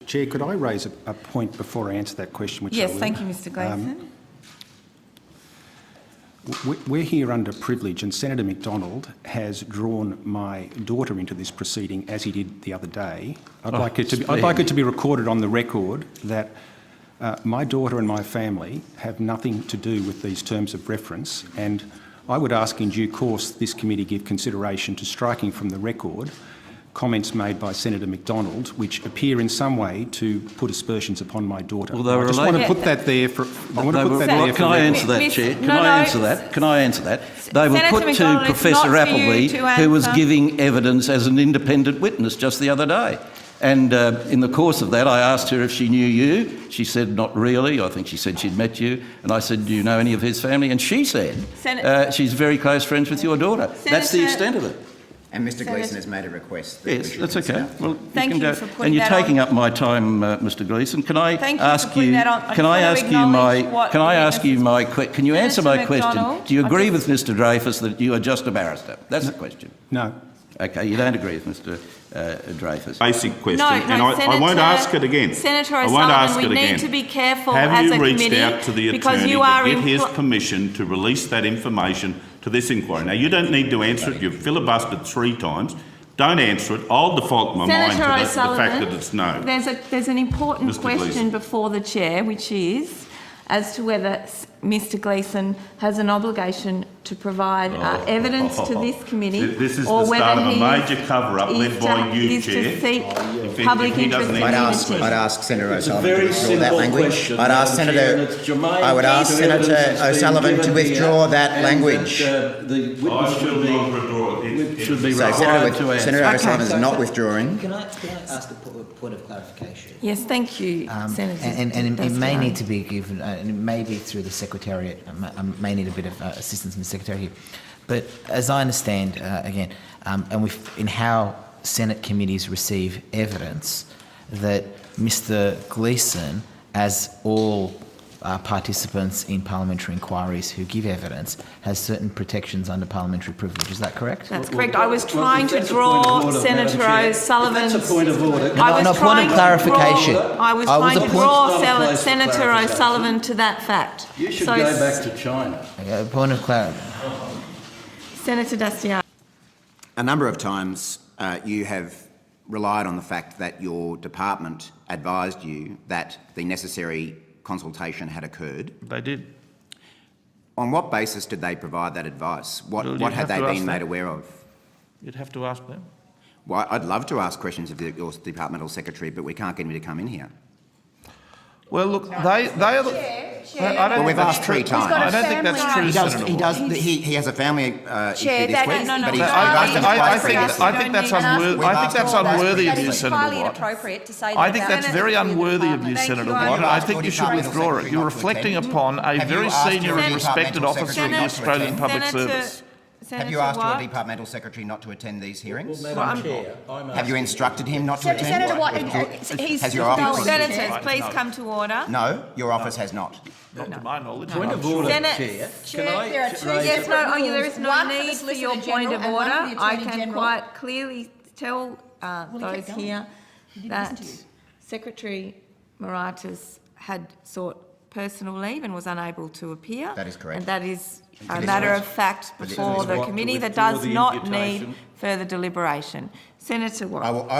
Chair, could I raise a point before I answer that question? Which Yes, thank you, Mr Gleeson. We're here under privilege, and Senator McDonald has drawn my daughter into this proceeding, as he did the other day. I'd like it to be recorded on the record that my daughter and my family have nothing to do with these terms of reference, and I would ask in due course this committee give consideration to striking from the record comments made by Senator McDonald which appear in some way to put aspersions upon my daughter. Well, I just want to put that there for... Can I answer that, Chair? Can I answer that? They were put to Professor Appleby, who was giving evidence as an independent witness just the other day. And in the course of that, I asked her if she knew you. She said, not really. I think she said she'd met you. And I said, do you know any of his family? And she said she's very close friends with your daughter. That's the extent of it. And Mr Gleeson has made a request. Yes, that's okay. Well, thank you for putting and you're taking up my time, Mr Gleeson. Can I ask you? Can I ask you my? Can you answer my question? Do you agree with Mr Dreyfus that you are just a barrister? That's the question. No. Okay, you don't agree with Mr Dreyfus. Basic question, and I won't ask it again. Senator O'Sullivan, we need to be careful as a committee. Have you reached out to the attorney to get his permission to release that information to this inquiry? Now, you don't need to answer it. You've filibustered 3 times. Don't answer it. I'll default my mind to the fact that it's no. There's an important question before the chair, which is as to whether Mr Gleeson has an obligation to provide evidence to this committee, this is or the start of a major cover-up led by you, Chair. Public interest immunity. I'd ask Senator O'Sullivan to withdraw that language. I would ask Senator O'Sullivan to withdraw that language. The witness should be required to answer. Senator O'Sullivan is not withdrawing. Can I ask a point of clarification? Yes, thank you, Senator. And it may need to be given, and maybe through the Secretariat, I may need a bit of assistance from the Secretary here. But as I understand, again, and in how Senate committees receive evidence, that Mr Gleeson, as all participants in parliamentary inquiries who give evidence, has certain protections under parliamentary privilege. Is that correct? That's correct. I was trying to draw Senator O'Sullivan's... That's a point of order. No, point of clarification. I was trying to draw Senator O'Sullivan to that fact. You should go back to China. Point of clarity. Senator Dastiano. A number of times you have relied on the fact that your department advised you that the necessary consultation had occurred. They did. On what basis did they provide that advice? What had they been made aware of? You'd have to ask them. Well, I'd love to ask questions of your departmental secretary, but we can't get him to come in here. Well, look, they are the... Well, we've asked 3 times. I don't think that's true, Senator. He has a family issue this week, no, but he's I think that's unworthy. I think that's unworthy of you, Senator Watt. I think that's very unworthy of you, Senator Watt, and I think you should withdraw it. You're reflecting upon a very senior and respected officer in the Australian Public Service. Have you asked your departmental secretary not to attend these hearings? Have you instructed him not to attend? Senator Watt, has your office? Senators, please come to order. No, your office has not. Not to my knowledge. Point of order, Chair. There are 2 Yes, no, there is no need for your point of order. I can General. quite clearly tell those here that Secretary Moratis had sought personal leave and was unable to appear. That is correct. And that is a matter of fact before the committee that does not need further deliberation. Senator Watt.